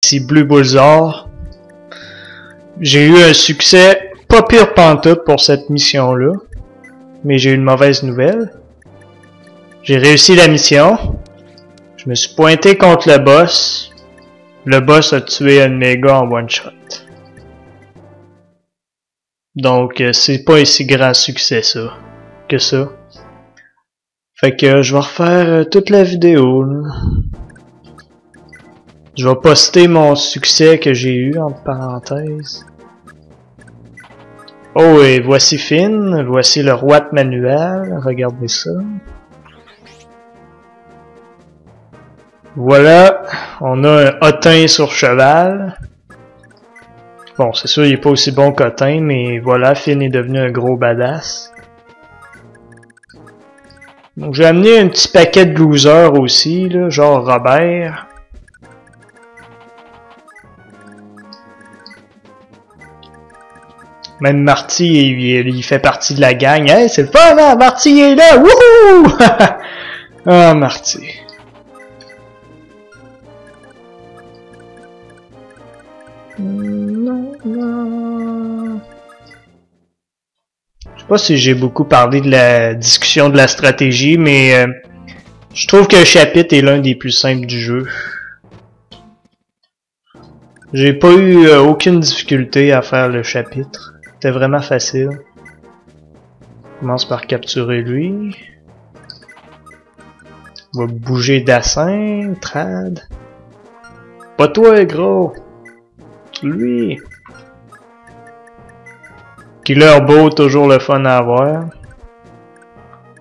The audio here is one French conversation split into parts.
petit Blue Bullseye. J'ai eu un succès pas pire pantoute pour cette mission-là. Mais j'ai eu une mauvaise nouvelle. J'ai réussi la mission. Je me suis pointé contre le boss. Le boss a tué un de mes gars en one shot. Donc c'est pas un si grand succès que ça. Fait que je vais refaire toute la vidéo là. Je vais poster mon succès que j'ai eu entre parenthèses. Oh et voici Finn, voici le roi de manuel, regardez ça. Voilà, on a un Hotin sur cheval. Bon, c'est sûr, il est pas aussi bon qu'Hotin, mais voilà, Finn est devenu un gros badass. Donc j'ai amené un petit paquet de losers aussi, là, genre Robert. Même Marty, il fait partie de la gang. Hey, c'est le fun, hein? Marty est là! Wouhou! Ah, Marty. Je sais pas si j'ai beaucoup parlé de la discussion de la stratégie, mais je trouve que le chapitre est l'un des plus simples du jeu. J'ai pas eu aucune difficulté à faire le chapitre. C'était vraiment facile. On commence par capturer lui. On va bouger d'assin, trad. Pas toi, gros! Lui! Killer Beau, toujours le fun à avoir.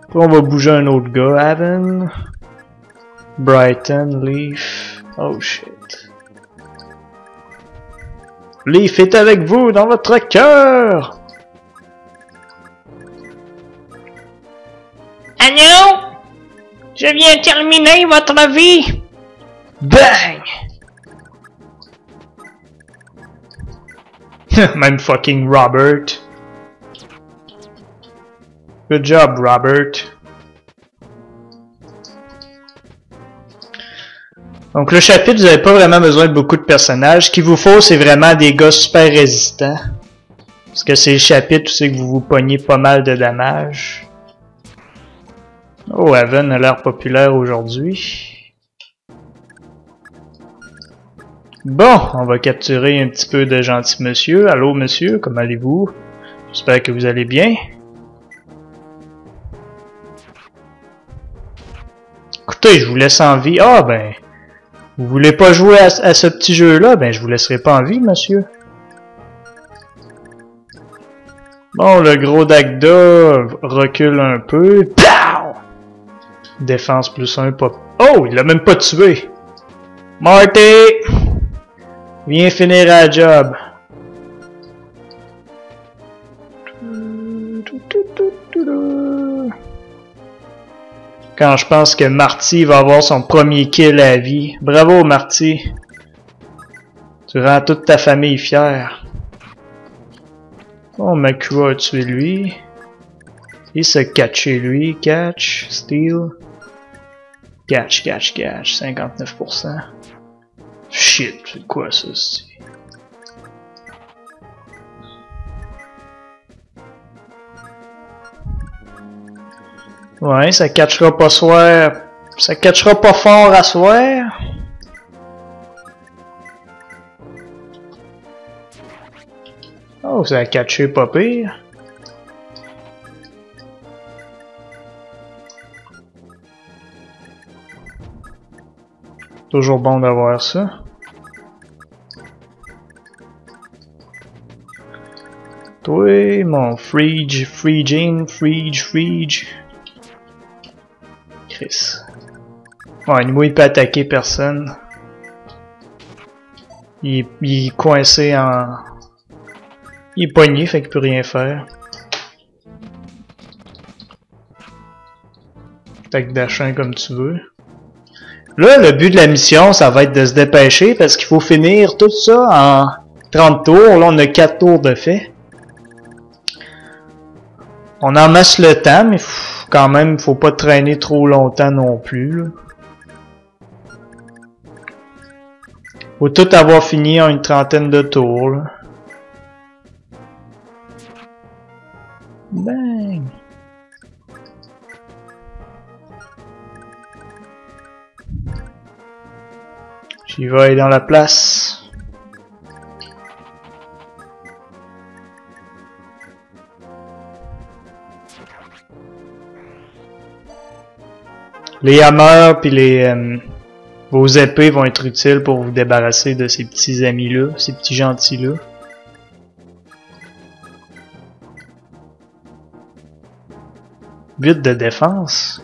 Puis on va bouger un autre gars, Haven. Brighton, Leaf. Oh shit. Leaf est avec vous dans votre cœur! Allô? Je viens terminer votre vie! Bang! Même fucking Robert. Good job, Robert. Donc le chapitre, vous n'avez pas vraiment besoin de beaucoup de personnages. Ce qu'il vous faut, c'est vraiment des gars super résistants. Parce que c'est le chapitre où c'est que vous vous pognez pas mal de dommages. Oh, Haven a l'air populaire aujourd'hui. Bon, on va capturer un petit peu de gentil monsieur. Allô monsieur, comment allez-vous? J'espère que vous allez bien. Écoutez, je vous laisse en vie. Ah ben, vous voulez pas jouer à ce petit jeu-là? Ben, je vous laisserai pas en vie, monsieur. Bon, le gros Dagda recule un peu. Pow! Défense plus 1, pas... Oh, il l'a même pas tué! Marty! Viens finir la job. Quand je pense que Marty va avoir son premier kill à la vie. Bravo, Marty! Tu rends toute ta famille fière. Oh, Makua a tué lui. Il se catché lui. Catch, steal. Catch, 59%. Shit, c'est quoi ça, c'est... Ouais, ça catchera pas soir. Ça catchera pas fort à soir. Oh, ça a catché pas pire. Toujours bon d'avoir ça. Toi, mon Frige. Chris. Ouais, niveau il peut attaquer personne. Il est coincé en... Il est pogné, fait qu'il peut rien faire. Attaque d'achin comme tu veux. Là, le but de la mission, ça va être de se dépêcher parce qu'il faut finir tout ça en 30 tours. Là, on a 4 tours de fait. On en masse le temps, mais quand même, faut pas traîner trop longtemps non plus. Là. Faut tout avoir fini en une trentaine de tours, là. Bang! J'y vais dans la place. Les hammers puis vos épées vont être utiles pour vous débarrasser de ces petits amis-là, ces petits gentils-là. But de défense.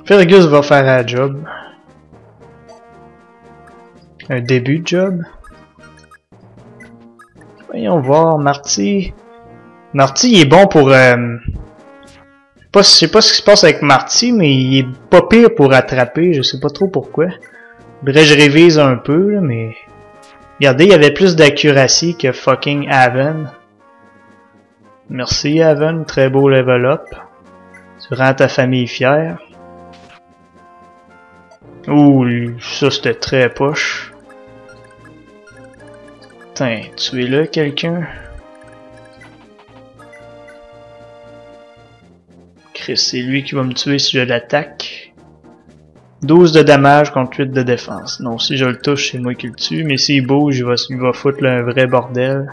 Fergus va faire un job. Un début de job. Voyons voir, Marty. Marty, il est bon pour... je sais pas ce qui se passe avec Marty, mais il est pas pire pour attraper, je sais pas trop pourquoi. Faudrait que je révise un peu, là, mais... Regardez, il y avait plus d'accuracy que fucking Haven. Merci Haven, très beau level up. Tu rends ta famille fière. Ouh, ça c'était très poche. Putain, tu es là quelqu'un? Chris, c'est lui qui va me tuer si je l'attaque. 12 de dommages contre 8 de défense. Non, si je le touche, c'est moi qui le tue. Mais s'il bouge, il va foutre là, un vrai bordel.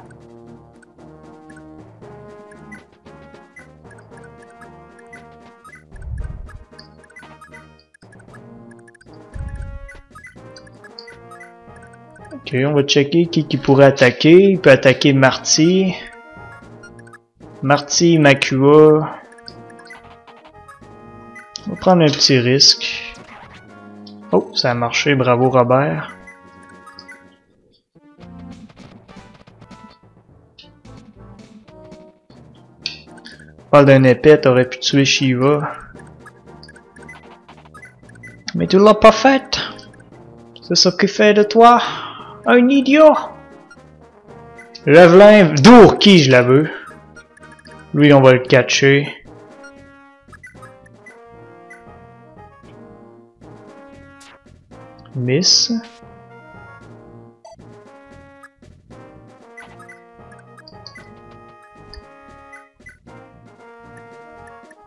Ok, on va checker qui pourrait attaquer. Il peut attaquer Marty. Marty, Makua. On va prendre un petit risque. Oh, ça a marché, bravo Robert. Parle d'un épée, t'aurais pu tuer Shiva. Mais tu l'as pas fait. C'est ça qui fait de toi un idiot. Javelin, Dourki, je la veux. Lui, on va le catcher. Miss.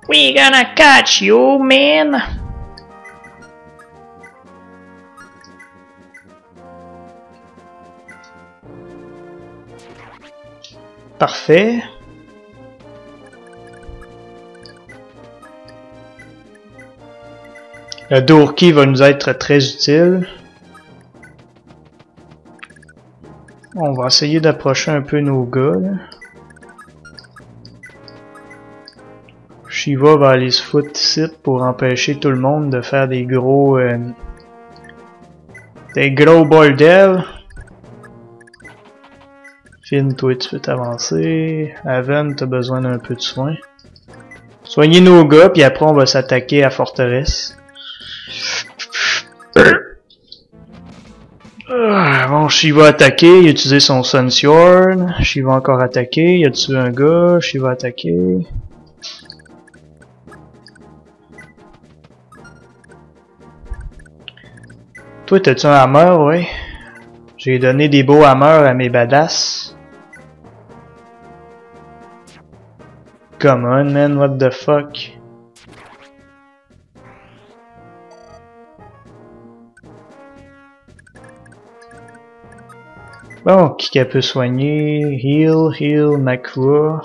We gonna catch you, man. Parfait. Le Dourki va nous être très utile. On va essayer d'approcher un peu nos gars, là. Shiva va aller se foutre ici pour empêcher tout le monde de faire des gros bordels. Finn, toi tu peux t'avancer. Haven, t'as besoin d'un peu de soin. Soignez nos gars, puis après on va s'attaquer à Forteresse. Bon, Shiva va attaquer, il a utilisé son Sun Sword. Shiva va encore attaquer, il a tué un gars, Shiva va attaquer. Toi, t'as-tu un hammer, ouais? J'ai donné des beaux hammers à mes badass. Come on, man, what the fuck? Bon, qui peut soigner? Heal, Makua.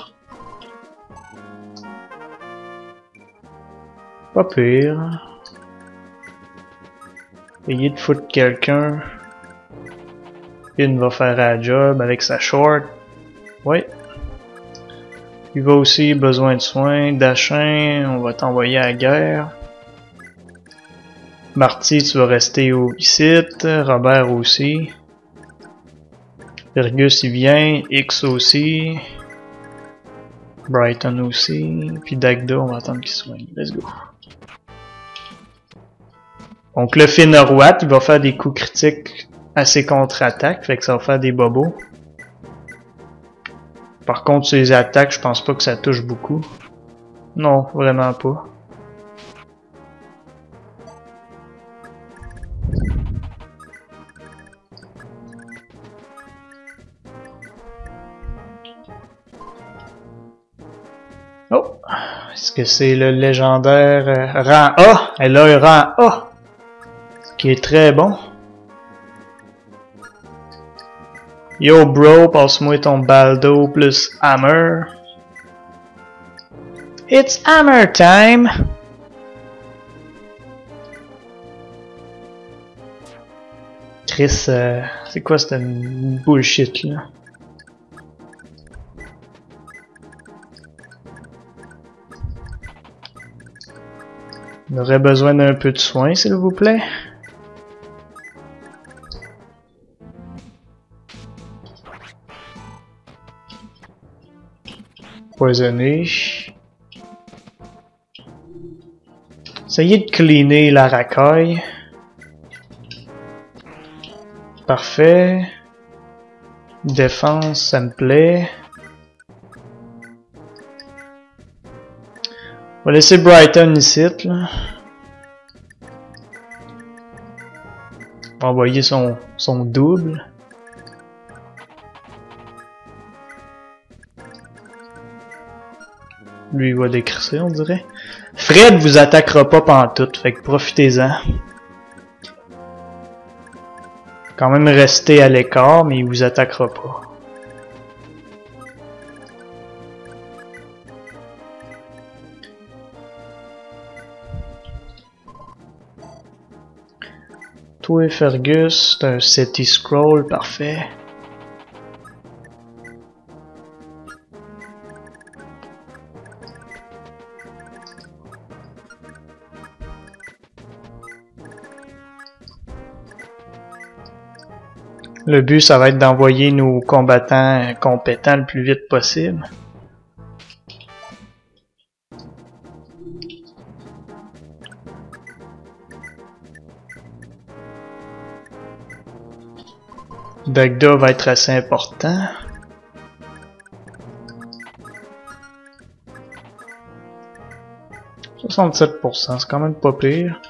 Pas pire. Essayez de foutre quelqu'un. Finn va faire la job avec sa short. Ouais. Il va aussi besoin de soins. Dashin, on va t'envoyer à la guerre. Marty, tu vas rester ici. Robert aussi. Fergus il vient. X aussi. Brighton aussi. Puis Dagda, on va attendre qu'il soigne. Let's go. Donc le Finneroat, il va faire des coups critiques à ses contre-attaques, fait que ça va faire des bobos. Par contre, sur les attaques, je pense pas que ça touche beaucoup. Non, vraiment pas. Oh! Est-ce que c'est le légendaire rang A? Elle a un rang A! Qui est très bon. Yo bro, passe-moi ton baldo plus hammer. It's hammer time! Chris, c'est quoi cette bullshit là? On aurait besoin d'un peu de soin, s'il vous plaît. Poisonné. Essayez de cleaner la racaille. Parfait. Défense, ça me plaît. On va laisser Brighton ici, là. On va envoyer son double. Lui, il va décrisser, on dirait. Fred vous attaquera pas pantoute, fait que profitez-en. Quand même rester à l'écart, mais il vous attaquera pas. Toi, Fergus, c'est un City Scroll, parfait. Le but, ça va être d'envoyer nos combattants compétents le plus vite possible. Dagda va être assez important. « 67%, c'est quand même pas pire. »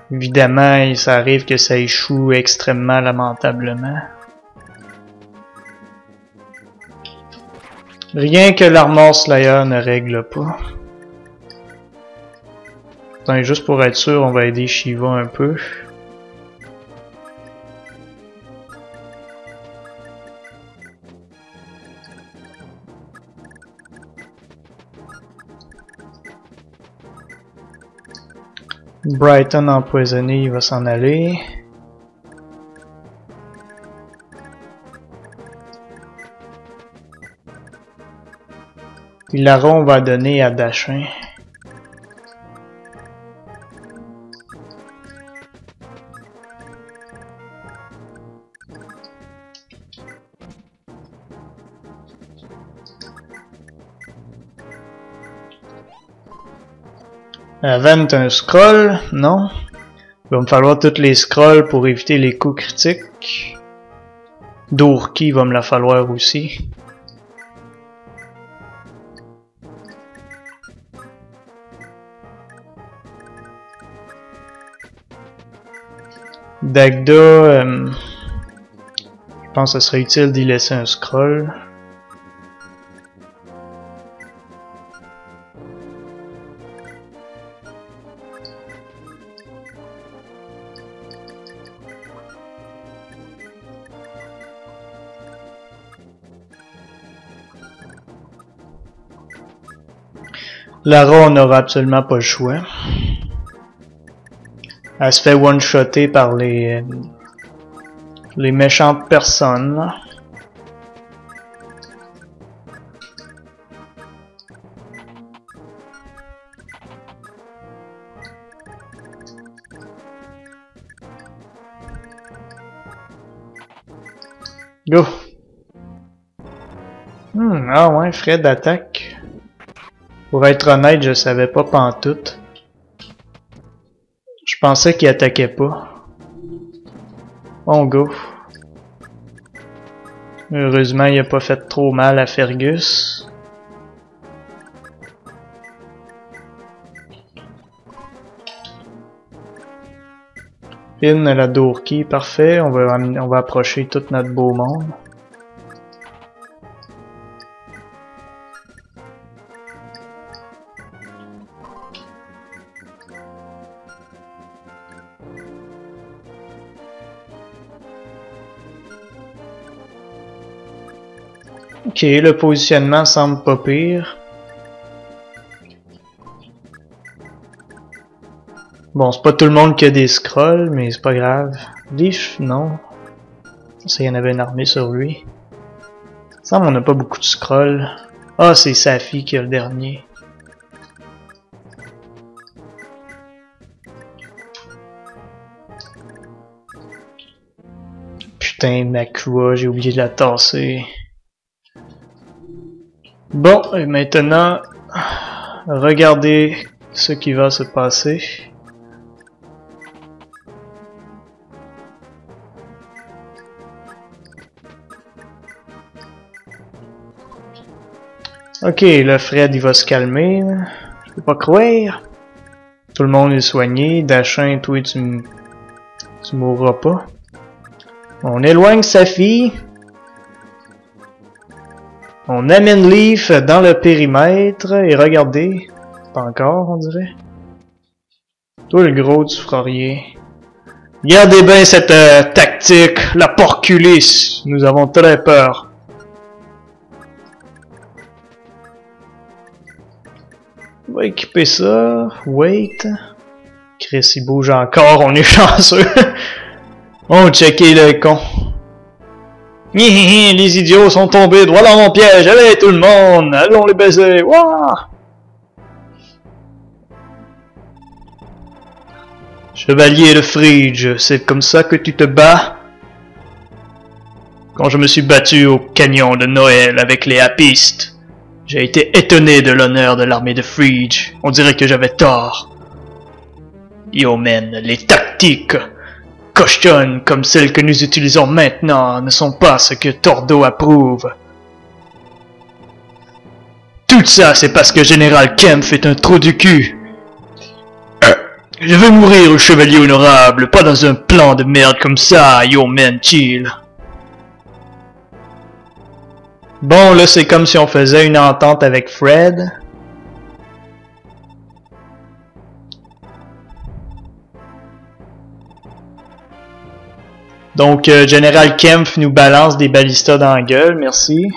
Évidemment, ça arrive que ça échoue extrêmement lamentablement. Rien que l'Armor Slayer ne règle pas. Attends, juste pour être sûr, on va aider Shiva un peu. Brighton empoisonné, il va s'en aller. Puis Lara, on va donner à Dashin. Avant un scroll, non. Il va me falloir toutes les scrolls pour éviter les coups critiques. Dourki va me la falloir aussi. Dagda, je pense que ce serait utile d'y laisser un scroll. Lara, on n'aura absolument pas le choix. Elle se fait one-shotter par les méchantes personnes, là. Go! Ah ouais, Fred attaque. Pour être honnête, je savais pas pantoute. Je pensais qu'il attaquait pas. On go. Heureusement, il a pas fait trop mal à Fergus. Pin à la Dourki, parfait. On va approcher tout notre beau monde. Ok, le positionnement semble pas pire. Bon, c'est pas tout le monde qui a des scrolls, mais c'est pas grave. Leaf, non. Ça, y en avait une armée sur lui. Il semble qu'on n'a pas beaucoup de scrolls. Ah, c'est Safi qui a le dernier. Putain, Makua, j'ai oublié de la tasser. Bon, et maintenant, regardez ce qui va se passer. Ok, le Fred il va se calmer. Je peux pas croire. Tout le monde est soigné. Dachin, toi tu mourras pas. On éloigne Safi. On amène Leaf dans le périmètre. Et regardez. Pas encore, on dirait. Toi le gros, tu feras rien. Regardez bien cette tactique. La porculisse. Nous avons très peur. On va équiper ça. Wait. Chris, il bouge encore. On est chanceux. Oh, checker le con. Les idiots sont tombés droit dans mon piège. Allez, tout le monde. Allons les baiser. Wouah! Chevalier de Frige, c'est comme ça que tu te bats? Quand je me suis battu au canyon de Noël avec les Hapistes, j'ai été étonné de l'honneur de l'armée de Frige. On dirait que j'avais tort. Yo man, les tactiques cochonnes comme celles que nous utilisons maintenant ne sont pas ce que Tordo approuve. Tout ça, c'est parce que Général Kempf est un trou du cul. Je veux mourir au chevalier honorable, pas dans un plan de merde comme ça, yo man, chill. Bon, là, c'est comme si on faisait une entente avec Fred. Donc, Général Kempf nous balance des balistas dans la gueule, merci.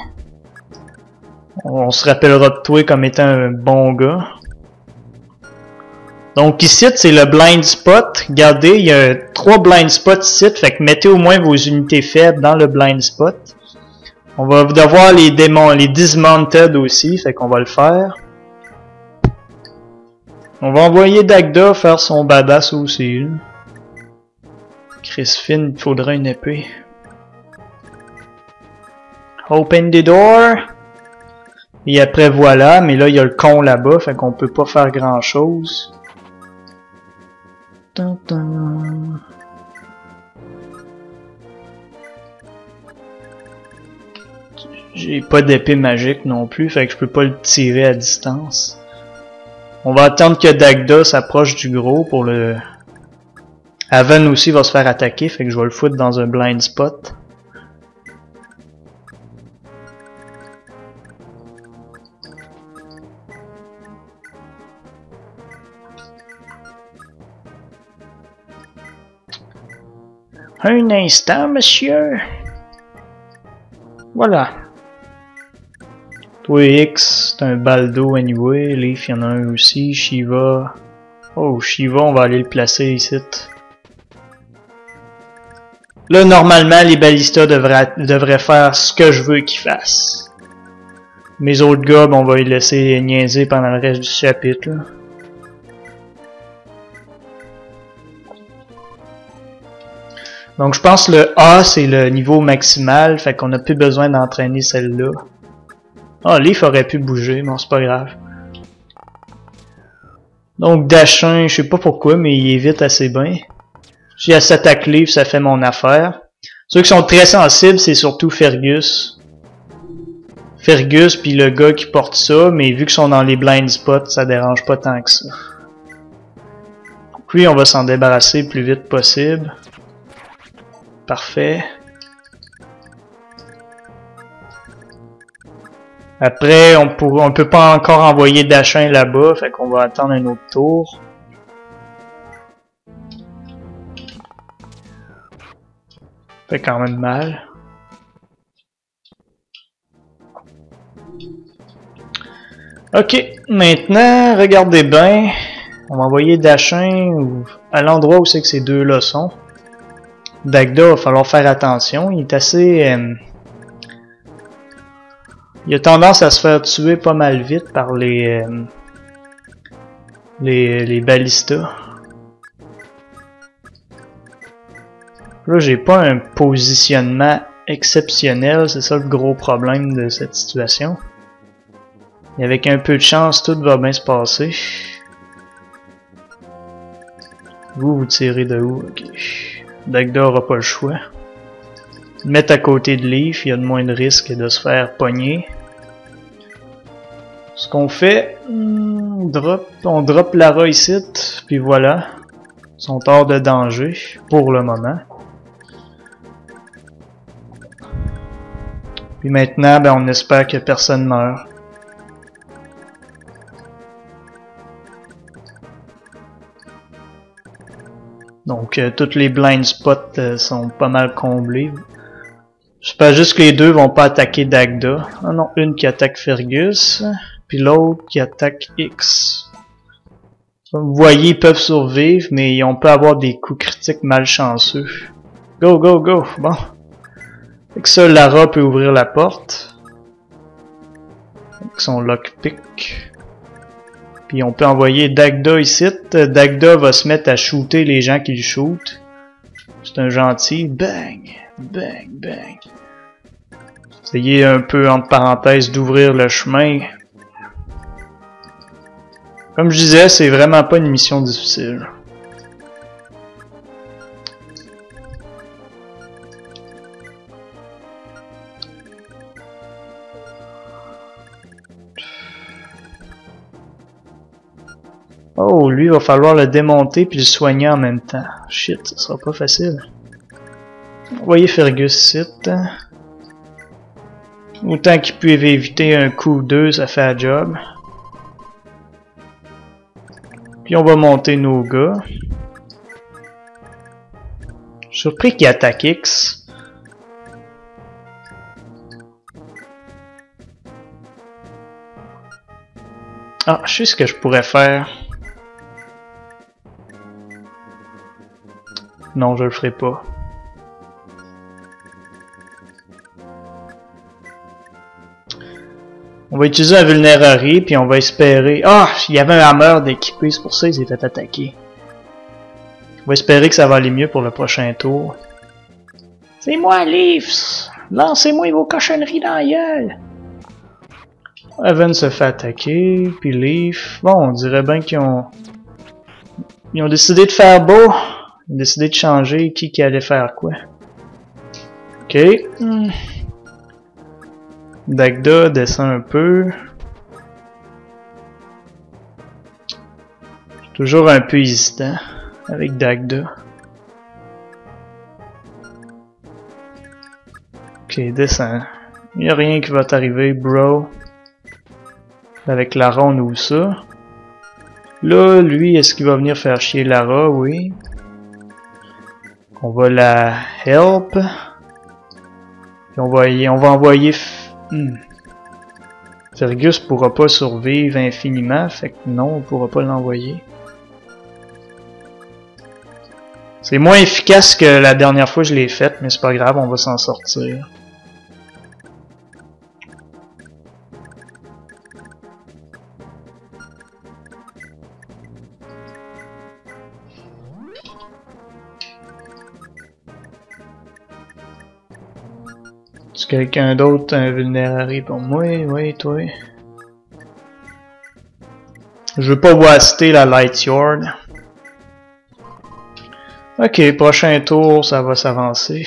On se rappellera de toi comme étant un bon gars. Donc ici, c'est le blind spot. Regardez, il y a 3 blind spots ici, fait que mettez au moins vos unités faibles dans le blind spot. On va devoir les démons, les dismounted aussi, fait qu'on va le faire. On va envoyer Dagda faire son badass aussi. Chris Finn, il faudra une épée. Open the door. Et après voilà, mais là il y a le con là-bas, fait qu'on peut pas faire grand chose. J'ai pas d'épée magique non plus, fait que je peux pas le tirer à distance. On va attendre que Dagda s'approche du gros pour le... Haven aussi va se faire attaquer, fait que je vais le foutre dans un blind spot. Un instant, monsieur. Voilà. Toi, X, c'est un baldo anyway. Leaf, il y en a un aussi. Shiva. Oh, Shiva, on va aller le placer ici. Là, normalement, les balistas devraient faire ce que je veux qu'ils fassent. Mes autres gars, on va les laisser niaiser pendant le reste du chapitre. Là. Donc je pense que le A c'est le niveau maximal, fait qu'on n'a plus besoin d'entraîner celle-là. Ah, Leaf aurait pu bouger, mais c'est pas grave. Donc Dachin, je sais pas pourquoi, mais il évite assez bien. Si elle s'attaque Leaf, ça fait mon affaire. Ceux qui sont très sensibles, c'est surtout Fergus. Fergus puis le gars qui porte ça, mais vu qu'ils sont dans les blind spots, ça dérange pas tant que ça. Donc lui, on va s'en débarrasser le plus vite possible. Parfait. Après, on peut pas encore envoyer Dachin là-bas, fait qu'on va attendre un autre tour. Fait quand même mal. Ok, maintenant, regardez bien. On va envoyer Dashin à l'endroit où c'est que ces deux-là sont. Dagda, va falloir faire attention. Il est assez... il a tendance à se faire tuer pas mal vite par les balistas. Là, j'ai pas un positionnement exceptionnel, c'est ça le gros problème de cette situation. Et avec un peu de chance, tout va bien se passer. Vous tirez de où? Ok. Dagda aura pas le choix. Mettre à côté de Leaf, il y a de moins de risque de se faire pogner. Ce qu'on fait, on drop Lara ici, puis voilà. Ils sont hors de danger, pour le moment. Puis maintenant, ben, on espère que personne meurt. Donc, tous les blind spots sont pas mal comblés. J'espère juste que les deux vont pas attaquer Dagda. Ah non, une qui attaque Fergus, puis l'autre qui attaque X. Comme vous voyez, ils peuvent survivre, mais on peut avoir des coups critiques malchanceux. Go, go, go! Bon. Fait que ça, Lara peut ouvrir la porte. Avec son lockpick. Puis on peut envoyer Dagda ici. Dagda va se mettre à shooter les gens qui le shootent. C'est un gentil. Bang! Bang! Bang! Essayez un peu, entre parenthèses, d'ouvrir le chemin. Comme je disais, c'est vraiment pas une mission difficile. Oh, lui, il va falloir le démonter puis le soigner en même temps. Shit, ça sera pas facile. Envoyez Fergus ici. Autant qu'il peut éviter un coup ou deux, ça fait la job. Puis on va monter nos gars. Je suis surpris qu'il attaque X. Ah, je sais ce que je pourrais faire. Non, je le ferai pas. On va utiliser un Vulnerary, puis on va espérer... Ah! Il y avait un hammer d'équipé, c'est pour ça qu'il s'est fait attaquer. On va espérer que ça va aller mieux pour le prochain tour. C'est moi, Leafs! Lancez-moi vos cochonneries dans la gueule! Evan se fait attaquer, puis Leaf... Bon, on dirait bien qu'ils ont... Ils ont décidé de faire beau. Ils ont décidé de changer qui allait faire quoi. Ok. Dagda descend un peu. Je suis toujours un peu hésitant avec Dagda. Ok, descend. Il n'y a rien qui va t'arriver, bro. Avec Lara, on ouvre ça. Là, lui, est-ce qu'il va venir faire chier Lara? Oui. On va la help. Puis on va envoyer... Fergus pourra pas survivre infiniment, fait que non, on pourra pas l'envoyer. C'est moins efficace que la dernière fois que je l'ai faite, mais c'est pas grave, on va s'en sortir. Est-ce que quelqu'un d'autre un vulnérary pour moi? Oui, toi. Je veux pas waster la Light Yard. Ok, prochain tour, ça va s'avancer.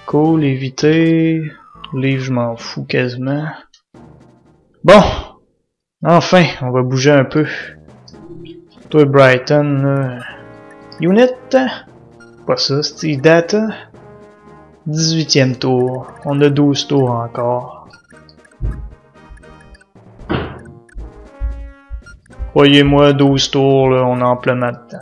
Cool, éviter. Livre, je m'en fous quasiment. Bon! Enfin, on va bouger un peu. Toi, Brighton, là. Unit? Pas ça, c'est Data. 18e tour. On a 12 tours encore. Croyez-moi, 12 tours, là, on a amplement de temps.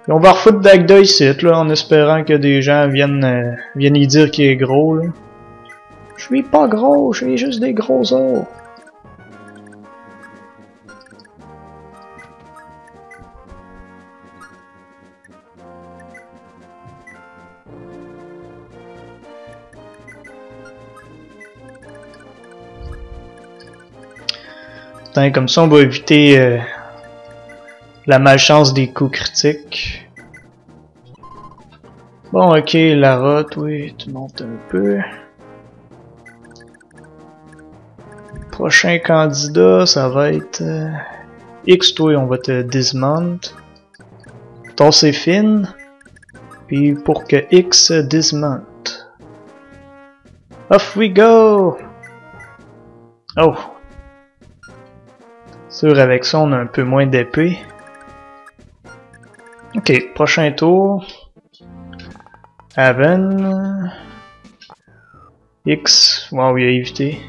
Et on va refoutre Dagda ici, là, en espérant que des gens viennent y dire qu'il est gros, là. Je suis pas gros, j'ai juste des gros os. Putain, comme ça on va éviter la malchance des coups critiques. Bon, ok, Lara, oui, tu montes un peu. Prochain candidat, ça va être X, toi, on va te dismount. Tasser Finn. Puis pour que X dismount. Off we go! Oh! Sûr, avec ça, on a un peu moins d'épée. Ok, prochain tour. Haven. X. Wow, il a évité.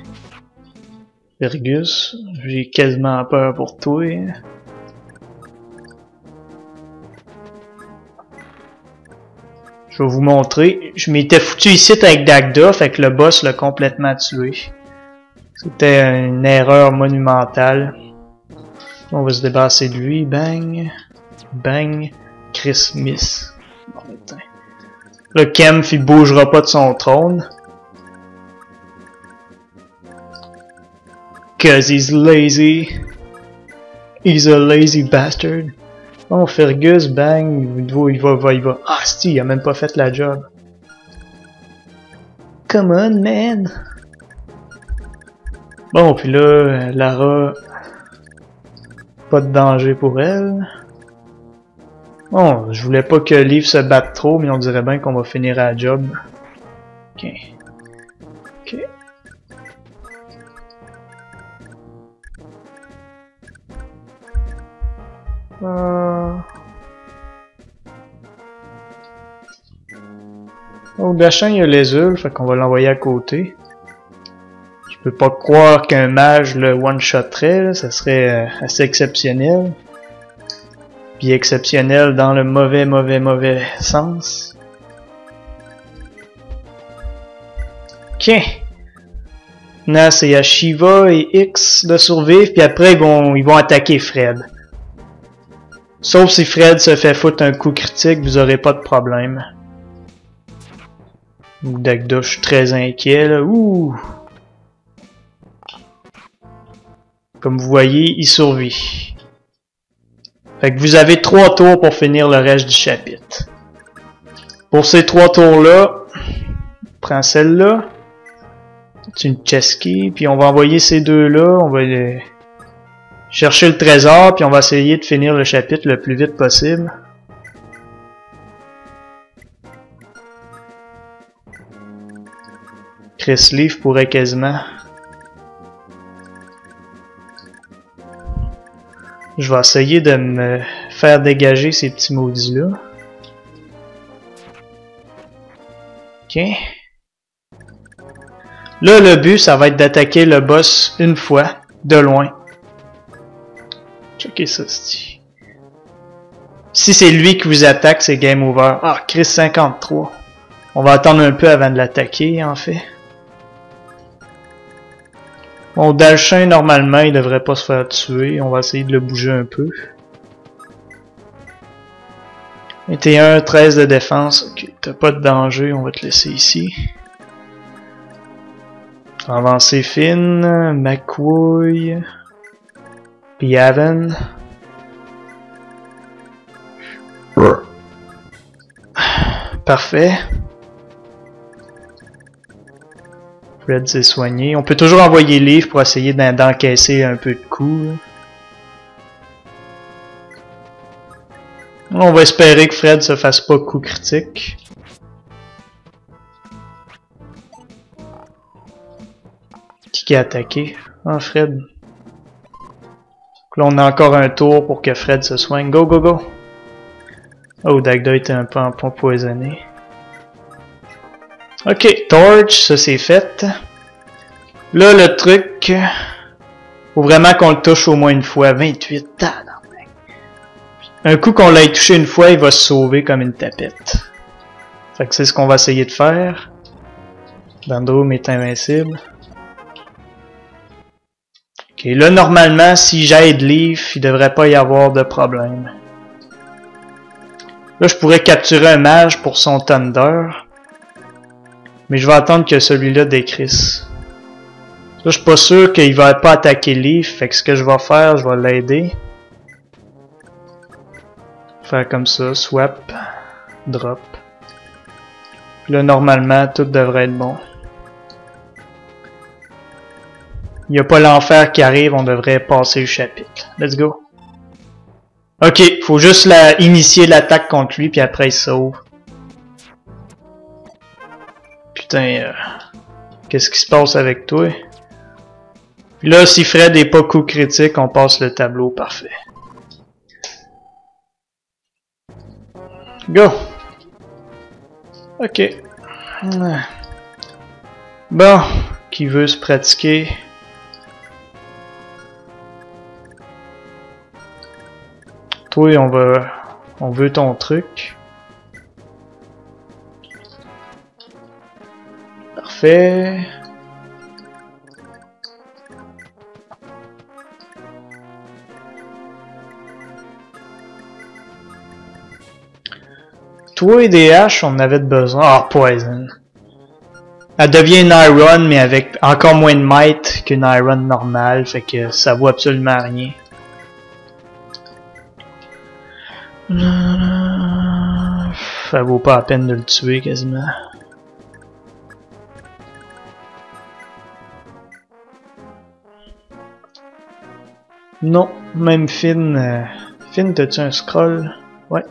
Fergus. J'ai quasiment peur pour toi. Je vais vous montrer. Je m'étais foutu ici avec Dagda, fait que le boss l'a complètement tué. C'était une erreur monumentale. On va se débarrasser de lui. Bang. Bang. Chris miss. Bon, putain. Le Kemph, il bougera pas de son trône. Cause he's lazy. He's a lazy bastard. Oh, Fergus, bang, il va. Ah, si, il a même pas fait la job. Come on, man. Bon, puis là, Lara, pas de danger pour elle. Bon, je voulais pas que Leaf se batte trop, mais on dirait bien qu'on va finir la job. Ok. Ok. Au Dachin, il y a les Ulfs, fait qu'on va l'envoyer à côté. Je peux pas croire qu'un mage le one-shotterait, là, ça serait assez exceptionnel. Puis exceptionnel dans le mauvais sens. Ok. Là, c'est à Shiva et X de survivre, puis après ils vont attaquer Fred. Sauf si Fred se fait foutre un coup critique, vous aurez pas de problème. Dagda, je suis très inquiet là. Ouh. Comme vous voyez, il survit. Fait que vous avez 3 tours pour finir le reste du chapitre. Pour ces 3 tours-là, prends celle-là. C'est une chesky, puis on va envoyer ces deux-là, on va chercher le trésor, puis on va essayer de finir le chapitre le plus vite possible. Chris Leaf pourrait quasiment. Je vais essayer de me faire dégager ces petits maudits-là. Ok. Là, le but, ça va être d'attaquer le boss une fois, de loin. Checkez ça, c'ti. Si c'est lui qui vous attaque, c'est game over. Ah, Chris 53. On va attendre un peu avant de l'attaquer, en fait. Bon, Dalchin, normalement, il devrait pas se faire tuer. On va essayer de le bouger un peu. 21, 13 de défense. Ok, t'as pas de danger, on va te laisser ici. Avancer Finn, McCoy, puis Haven. Parfait. Fred s'est soigné. On peut toujours envoyer Leaf pour essayer d'encaisser un peu de coups. On va espérer que Fred se fasse pas coup critique. Qui a attaqué? Ah, Fred. Donc là, on a encore un tour pour que Fred se soigne. Go, go, go! Oh, Dagda était un peu empoisonné. Ok, Torch, ça c'est fait. Là, le truc... Faut vraiment qu'on le touche au moins une fois. 28. Un coup qu'on l'ait touché une fois, il va se sauver comme une tapette. Fait que c'est ce qu'on va essayer de faire. Dandruum est invincible. Ok, là, normalement, si j'aide Leaf, il devrait pas y avoir de problème. Là, je pourrais capturer un mage pour son Thunder. Mais je vais attendre que celui-là décrisse. Là, je suis pas sûr qu'il va pas attaquer Leaf. Fait que ce que je vais faire, je vais l'aider. Faire comme ça, swap, drop. Puis là, normalement, tout devrait être bon. Il n'y a pas l'enfer qui arrive, on devrait passer le chapitre. Let's go. Ok, faut juste initier l'attaque contre lui, puis après il sauve. Putain, qu'est-ce qui se passe avec toi? Puis là, si Fred est pas coup critique, on passe le tableau, parfait. Go! Ok. Bon, qui veut se pratiquer? Toi, on veut ton truc. Parfait. Toi et des haches, on avait besoin. Ah, Poison. Elle devient une Iron, mais avec encore moins de might qu'une Iron normale, fait que ça vaut absolument rien. Ça vaut pas la peine de le tuer quasiment. Non, même Finn. Finn, t'as-tu un scroll? Ouais.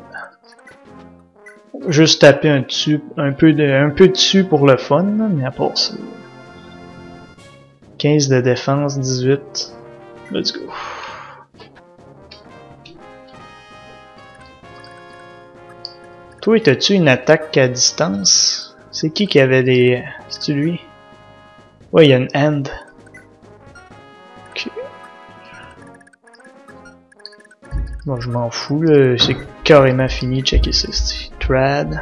Juste taper un peu dessus pour le fun, mais à part ça. 15 de défense, 18. Let's go. Toi, t'as-tu une attaque à distance? C'est qui avait des... C'est-tu lui? Ouais, il y a une hand. Ok. Bon, je m'en fous, là. C'est carrément fini de checker ça. Trad.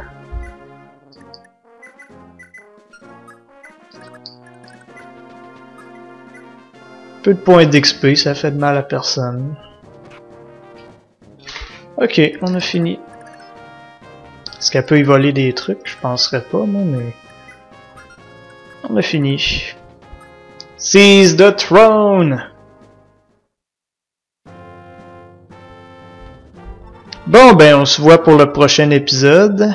Peu de points d'XP, ça fait de mal à personne. Ok, on a fini. Est-ce qu'elle peut y voler des trucs? Je penserais pas, moi, mais... On a fini. Seize the throne! Bon, ben, on se voit pour le prochain épisode.